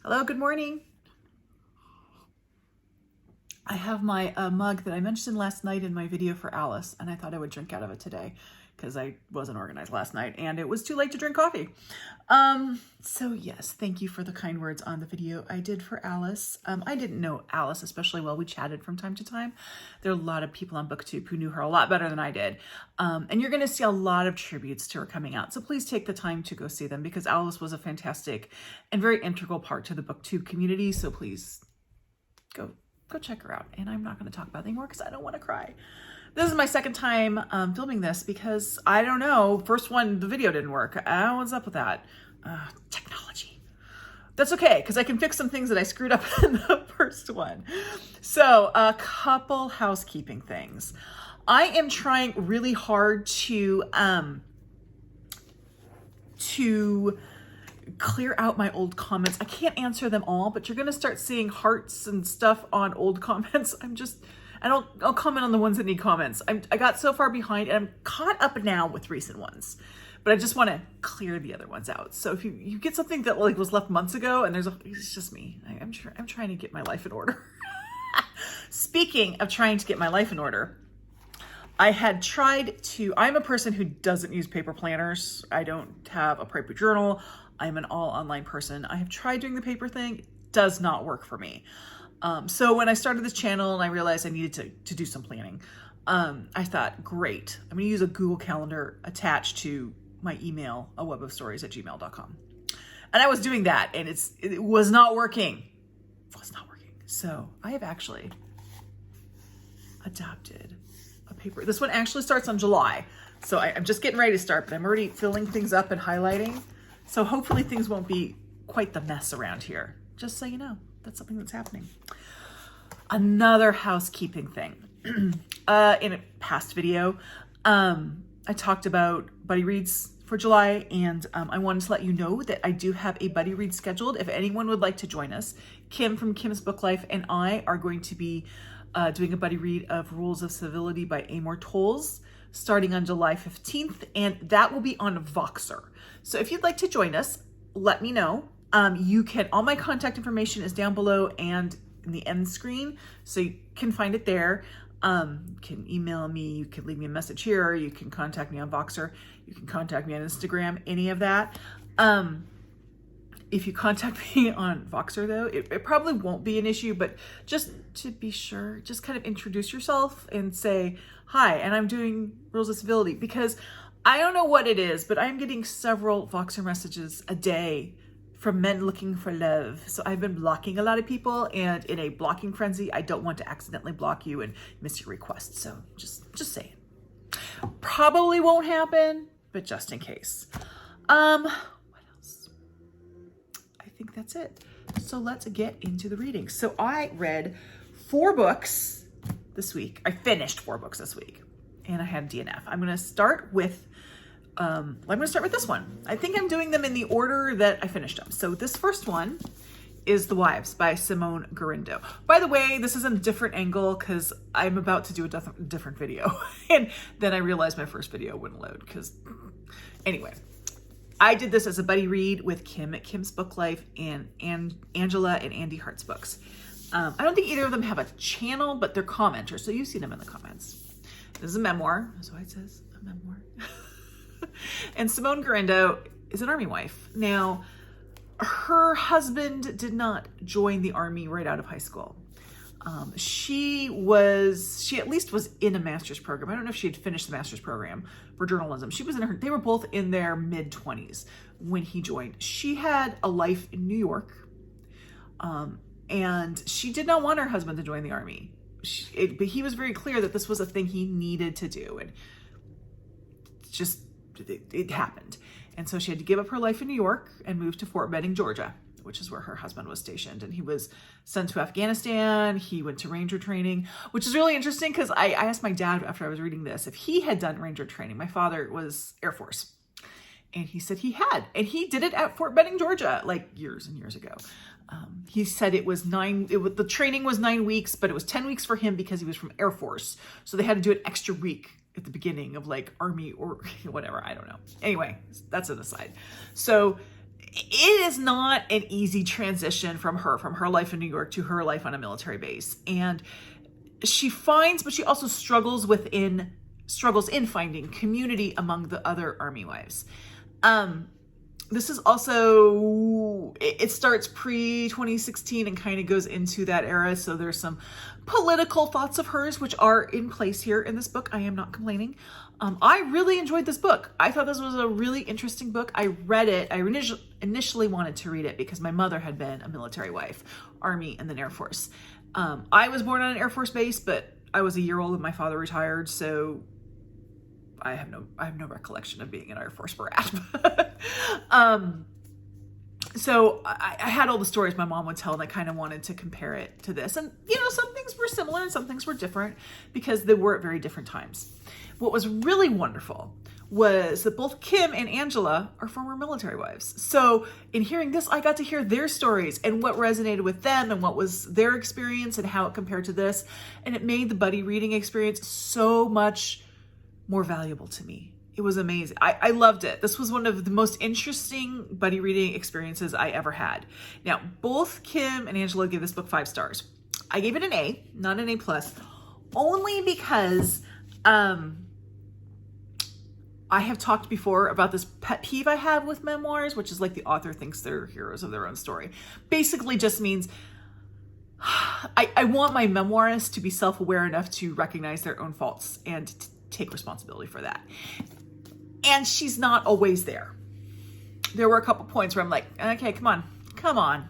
Hello, good morning. I have my mug that I mentioned last night in my video for Alice, and I thought I would drink out of it today because I wasn't organized last night and it was too late to drink coffee. So yes, thank you for the kind words on the video I did for Alice. I didn't know Alice especially well. We chatted from time to time. There are a lot of people on Booktube who knew her a lot better than I did. And you're gonna see a lot of tributes to her coming out. So please take the time to go see them because Alice was a fantastic and very integral part to the Booktube community. So please go check her out. And I'm not going to talk about it anymore because I don't want to cry. This is my second time filming this because I don't know. First one, the video didn't work. What's up with that? Technology. That's okay because I can fix some things that I screwed up in the first one. So a couple housekeeping things. I am trying really hard to clear out my old comments. I can't answer them all, but you're going to start seeing hearts and stuff on old comments. I'll comment on the ones that need comments. I got so far behind and I'm caught up now with recent ones, but I just want to clear the other ones out. So if you get something that like was left months ago and it's just me, I'm trying to get my life in order. Speaking of trying to get my life in order, I had tried to, I'm a person who doesn't use paper planners. I don't have a paper journal. I'm an all online person. I have tried doing the paper thing. It does not work for me. So when I started this channel and I realized I needed to do some planning, I thought, great, I'm gonna use a Google Calendar attached to my email, awebofstories@gmail.com. And I was doing that and it was not working. It was not working. So I have actually adopted a paper. This one actually starts on July. So I'm just getting ready to start, but I'm already filling things up and highlighting. So hopefully things won't be quite the mess around here. Just so you know, that's something that's happening. Another housekeeping thing. In a past video, I talked about buddy reads for July, and I wanted to let you know that I do have a buddy read scheduled. If anyone would like to join us, Kim from Kim's Book Life and I are going to be doing a buddy read of Rules of Civility by Amor Towles starting on July 15th, and that will be on Voxer. So if you'd like to join us, let me know. You can, all my contact information is down below and in the end screen, so you can find it there. You can email me, you can leave me a message here, you can contact me on Voxer, you can contact me on Instagram, any of that. If you contact me on Voxer though, it probably won't be an issue, but just to be sure, just kind of introduce yourself and say, hi, and I'm doing Rules of Civility, because I don't know what it is, but I'm getting several Voxer messages a day from men looking for love. So I've been blocking a lot of people, and in a blocking frenzy, I don't want to accidentally block you and miss your request. So just saying. Probably won't happen, but just in case. What else? I think that's it. So let's get into the reading. So I read 4 books this week. I finished 4 books this week, and I had DNF. I'm going to start with this one. I think I'm doing them in the order that I finished them. So this first one is The Wives by Simone Gorrindo. By the way, this is a different angle because I'm about to do a different video. And then I realized my first video wouldn't load because, anyway. I did this as a buddy read with Kim at Kim's Book Life and Angela and Andy Hart's books. I don't think either of them have a channel, but they're commenters, so you see them in the comments. This is a memoir, that's why it says a memoir. And Simone Gorrindo is an army wife. Now, her husband did not join the army right out of high school. She at least was in a master's program. I don't know if she had finished the master's program for journalism. They were both in their mid-20s when he joined. She had a life in New York, and she did not want her husband to join the army. But he was very clear that this was a thing he needed to do, and it happened. And so she had to give up her life in New York and move to Fort Benning, Georgia, which is where her husband was stationed. And he was sent to Afghanistan. He went to Ranger training, which is really interesting because I asked my dad after I was reading this if he had done Ranger training. My father was Air Force. And he said he had. And he did it at Fort Benning, Georgia, like years and years ago. He said the training was 9 weeks, but it was 10 weeks for him because he was from Air Force. So they had to do an extra week at the beginning of like Army or whatever. I don't know. Anyway, that's an aside. So it is not an easy transition from her life in New York to her life on a military base. And she finds, but she also struggles in finding community among the other army wives. This is also, it starts pre-2016 and kind of goes into that era. So there's some political thoughts of hers, which are in place here in this book. I am not complaining. I really enjoyed this book. I thought this was a really interesting book. I read it. I initially wanted to read it because my mother had been a military wife, Army and then Air Force. I was born on an Air Force base, but I was a year old when my father retired. So I have no recollection of being an Air Force brat. So I had all the stories my mom would tell, and I kind of wanted to compare it to this. And, you know, some things were similar and some things were different because they were at very different times. What was really wonderful was that both Kim and Angela are former military wives. So in hearing this, I got to hear their stories and what resonated with them and what was their experience and how it compared to this. And it made the buddy reading experience so much more valuable to me. It was amazing. I loved it. This was one of the most interesting buddy reading experiences I ever had. Now, both Kim and Angela gave this book 5 stars. I gave it an A, not an A+, only because I have talked before about this pet peeve I have with memoirs, which is like the author thinks they're heroes of their own story. Basically just means I want my memoirist to be self-aware enough to recognize their own faults and take responsibility for that. And she's not always there. There were a couple points where I'm like, okay, come on.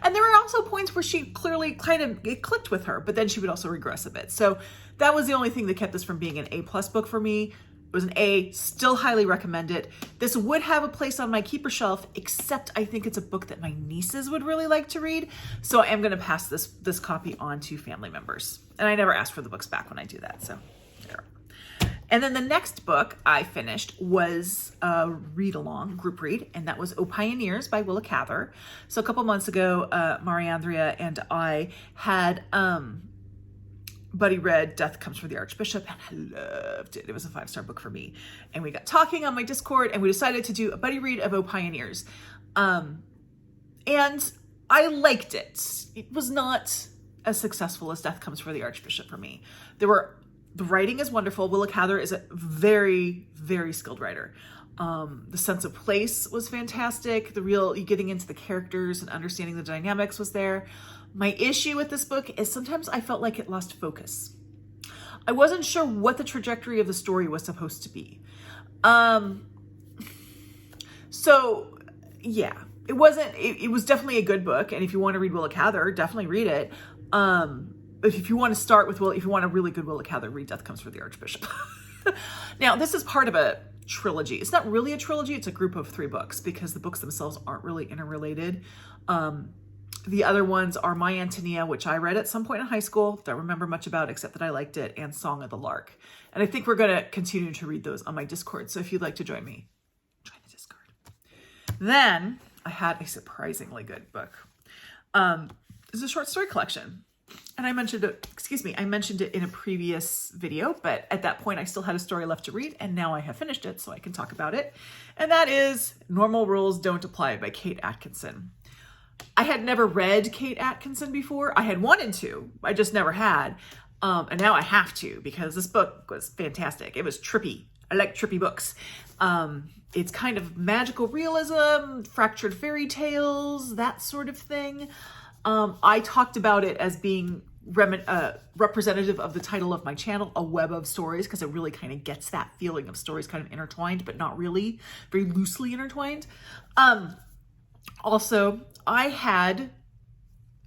And there were also points where she clearly it clicked with her, but then she would also regress a bit. So that was the only thing that kept this from being an A+ book for me. It was an A, still highly recommend it. This would have a place on my keeper shelf, except I think it's a book that my nieces would really like to read. So I am gonna pass this copy on to family members. And I never ask for the books back when I do that, so there. And then the next book I finished was a read-along, group read, and that was O Pioneers by Willa Cather. So a couple months ago, Mariandria and I had buddy read Death Comes for the Archbishop, and I loved it. It was a 5-star book for me. And we got talking on my Discord, and we decided to do a buddy read of O Pioneers. And I liked it. It was not as successful as Death Comes for the Archbishop for me. The writing is wonderful. Willa Cather is a very, very skilled writer. The sense of place was fantastic. You getting into the characters and understanding the dynamics was there. My issue with this book is sometimes I felt like it lost focus. I wasn't sure what the trajectory of the story was supposed to be. So yeah, it was definitely a good book. And if you want to read Willa Cather, definitely read it. But if you want to start with if you want a really good Willa Cather, read Death Comes for the Archbishop. Now, this is part of a trilogy. It's not really a trilogy. It's a group of 3 books because the books themselves aren't really interrelated. The other ones are My Antonia, which I read at some point in high school. Don't remember much about except that I liked it, and Song of the Lark. And I think we're going to continue to read those on my Discord. So if you'd like to join me, join the Discord. Then I had a surprisingly good book. It's a short story collection. And I mentioned it in a previous video, but at that point I still had a story left to read, and now I have finished it so I can talk about it. And that is Normal Rules Don't Apply by Kate Atkinson. I had never read Kate Atkinson before. I had wanted to, I just never had. And now I have to because this book was fantastic. It was trippy. I like trippy books. It's kind of magical realism, fractured fairy tales, that sort of thing. I talked about it as being representative of the title of my channel, A Web of Stories, because it really kind of gets that feeling of stories kind of intertwined, but not really, very loosely intertwined. Also, I had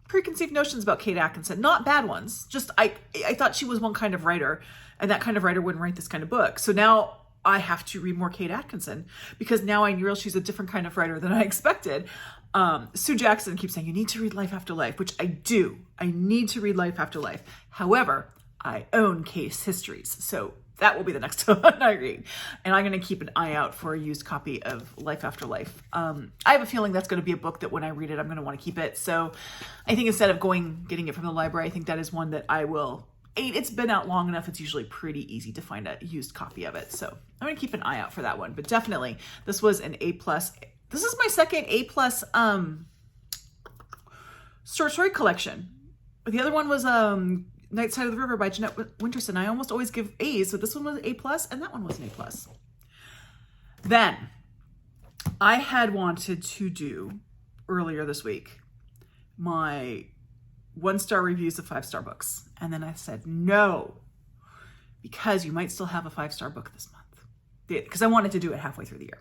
preconceived notions about Kate Atkinson, not bad ones, just I thought she was one kind of writer, and that kind of writer wouldn't write this kind of book. So now I have to read more Kate Atkinson because now I realize she's a different kind of writer than I expected. Sue Jackson keeps saying, you need to read Life After Life, which I do. I need to read Life After Life. However, I own Case Histories, so that will be the next one I read. And I'm going to keep an eye out for a used copy of Life After Life. I have a feeling that's going to be a book that when I read it, I'm going to want to keep it. So I think instead of getting it from the library, I think that is one that I will. It's been out long enough. It's usually pretty easy to find a used copy of it. So I'm going to keep an eye out for that one. But definitely, this was an A+. this is my second A+ short story collection. The other one was Night Side of the River by Jeanette Winterson. I almost always give A's, so this one was A+, and that one was an A+. Then, I had wanted to do, earlier this week, my 1-star reviews of 5-star books. And then I said, no, because you might still have a 5-star book this month. Because I wanted to do it halfway through the year.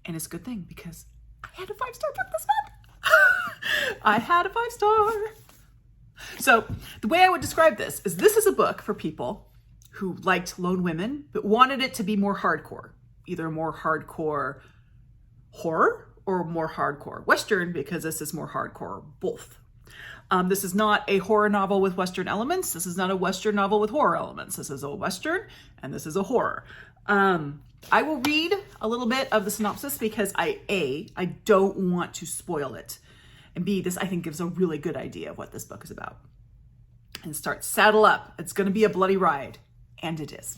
And it's a good thing, because I had a 5-star book this month. I had a 5-star. So the way I would describe this is a book for people who liked lone women, but wanted it to be more hardcore. Either more hardcore horror or more hardcore Western, because this is more hardcore both. This is not a horror novel with Western elements. This is not a Western novel with horror elements. This is a Western and this is a horror. I will read a little bit of the synopsis because I don't want to spoil it. And B, this I think gives a really good idea of what this book is about. And start, saddle up. It's going to be a bloody ride. And it is.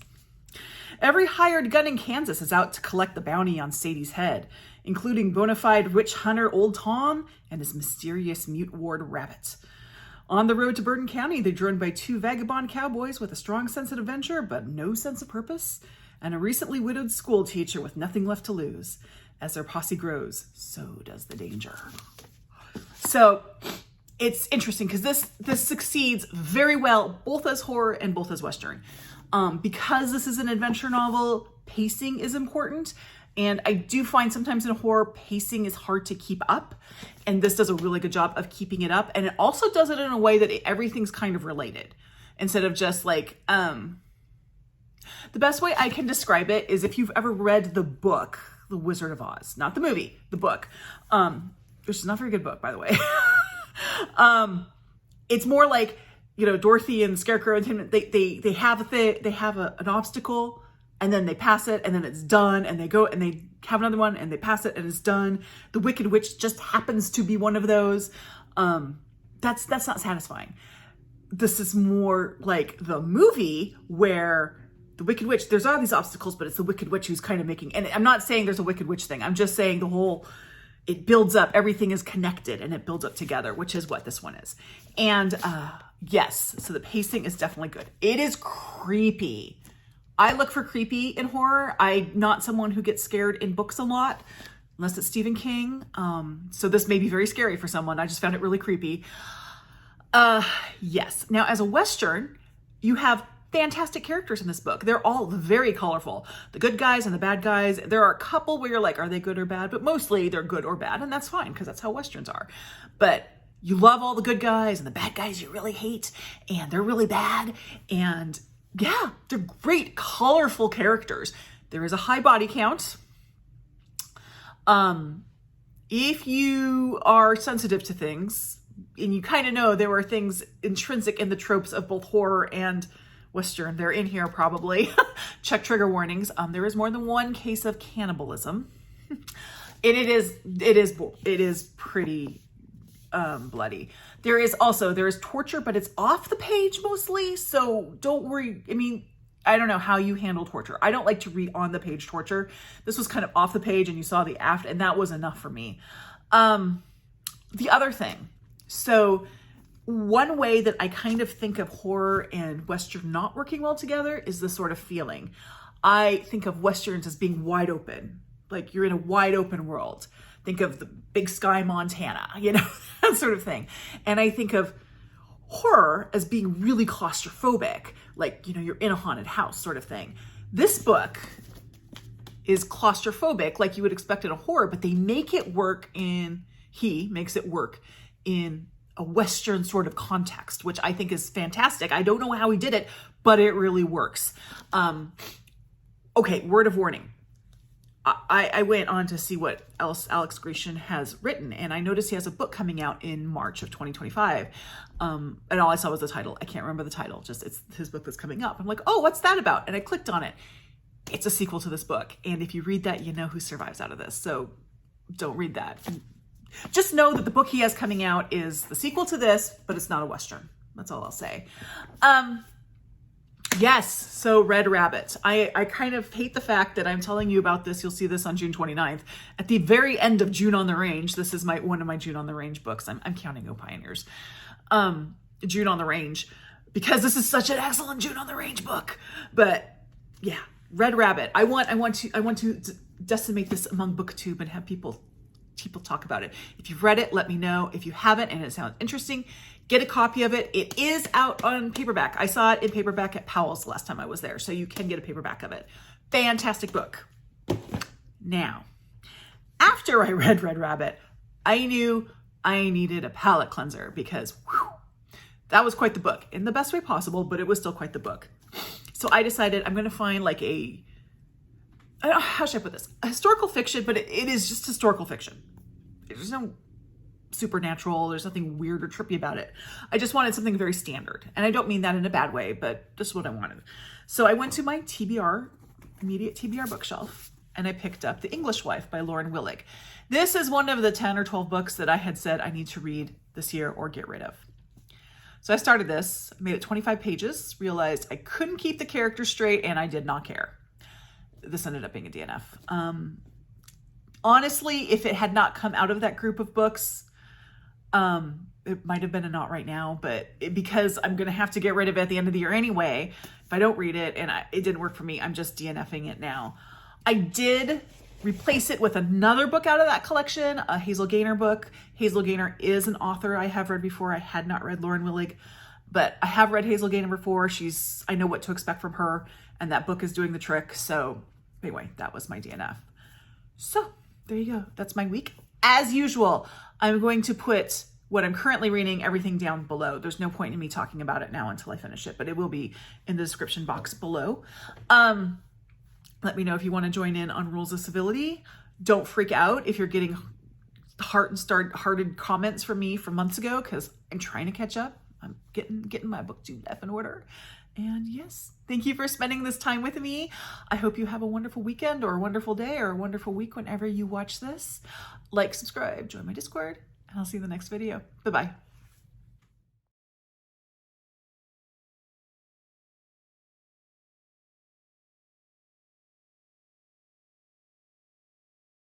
Every hired gun in Kansas is out to collect the bounty on Sadie's head, including bona fide witch hunter Old Tom and his mysterious mute ward Rabbit. On the road to Burton County, they're joined by 2 vagabond cowboys with a strong sense of adventure but no sense of purpose, and a recently widowed school teacher with nothing left to lose. As their posse grows, so does the danger. So it's interesting because this succeeds very well, both as horror and both as Western. Because this is an adventure novel, pacing is important. And I do find sometimes in horror, pacing is hard to keep up. And this does a really good job of keeping it up. And it also does it in a way that everything's kind of related. Instead of just like, the best way I can describe it is if you've ever read the book, The Wizard of Oz, not the movie, the book, which is not a very good book, by the way. It's more like, you know, Dorothy and Scarecrow and Tim, they have an obstacle and then they pass it and then it's done, and they go and they have another one and they pass it and it's done. The Wicked Witch just happens to be one of those. That's not satisfying. This is more like the movie where the Wicked Witch, there's all these obstacles, but it's the Wicked Witch who's kind of making, and I'm not saying there's a Wicked Witch thing. I'm just saying it builds up, everything is connected and it builds up together, which is what this one is. And yes, so the pacing is definitely good. It is creepy. I look for creepy in horror. I'm not someone who gets scared in books a lot, unless it's Stephen King. So this may be very scary for someone. I just found it really creepy. Yes. Now, as a Western, you have fantastic characters in this book. They're all very colorful. The good guys and the bad guys. There are a couple where you're like, are they good or bad? But mostly they're good or bad, and that's fine because that's how Westerns are. But you love all the good guys, and the bad guys you really hate, and they're really bad. And yeah, they're great, colorful characters. There is a high body count. If you are sensitive to things, and you kind of know there are things intrinsic in the tropes of both horror and Western, they're in here probably. Check trigger warnings. There is more than one case of cannibalism. And it is pretty bloody. There is torture, but it's off the page mostly, so don't worry. I mean, I don't know how you handle torture. I don't like to read on the page torture. This was kind of off the page and you saw the aft, and that was enough for me. The other thing, so one way that I kind of think of horror and Western not working well together is this sort of feeling. I think of Westerns as being wide open, like you're in a wide open world. Think of the Big Sky, Montana, that sort of thing. And I think of horror as being really claustrophobic, like, you're in a haunted house sort of thing. This book is claustrophobic like you would expect in a horror, but he makes it work in a Western sort of context, which I think is fantastic. I don't know how he did it, but it really works. Okay, word of warning. I went on to see what else Alex Grecian has written, and I noticed he has a book coming out in March of 2025. And all I saw was the title. I can't remember the title, just it's his book that's coming up. I'm like, oh, what's that about? And I clicked on it. It's a sequel to this book. And if you read that, you know who survives out of this. So don't read that. Just know that the book he has coming out is the sequel to this, but it's not a Western. That's all I'll say. Yes, so Red Rabbit. I kind of hate the fact that I'm telling you about this. You'll see this on June 29th. At the very end of June on the Range, this is one of my June on the Range books. I'm counting O Pioneers. June on the Range, because this is such an excellent June on the Range book. But yeah, Red Rabbit. I want to decimate this among Booktube and have people talk about it. If you've read it, let me know. If you haven't and it sounds interesting, get a copy of it. It is out on paperback. I saw it in paperback at Powell's the last time I was there, so you can get a paperback of it. Fantastic book. Now, after I read Red Rabbit, I knew I needed a palate cleanser because whew, that was quite the book in the best way possible, but it was still quite the book. So I decided I'm going to find like how should I put this? A historical fiction, but it is just historical fiction. There's no supernatural, there's nothing weird or trippy about it. I just wanted something very standard. And I don't mean that in a bad way, but just what I wanted. So I went to my immediate TBR bookshelf, and I picked up The English Wife by Lauren Willig. This is one of the 10 or 12 books that I had said I need to read this year or get rid of. So I started this, made it 25 pages, realized I couldn't keep the characters straight, and I did not care. This ended up being a DNF. Honestly, if it had not come out of that group of books, it might have been a not right now, but because I'm going to have to get rid of it at the end of the year anyway, if I don't read it and it didn't work for me, I'm just DNFing it now. I did replace it with another book out of that collection, a Hazel Gaynor book. Hazel Gaynor is an author I have read before. I had not read Lauren Willig, but I have read Hazel Gaynor before. I know what to expect from her, and that book is doing the trick. So anyway, that was my DNF. So there you go. That's my week. As usual, I'm going to put what I'm currently reading, everything down below. There's no point in me talking about it now until I finish it, but it will be in the description box below. Let me know if you want to join in on Rules of Civility. Don't freak out if you're getting hearted comments from me from months ago, because I'm trying to catch up. I'm getting my Booktube F in order. And yes, thank you for spending this time with me. I hope you have a wonderful weekend or a wonderful day or a wonderful week whenever you watch this. Like, subscribe, join my Discord, and I'll see you in the next video. Bye-bye.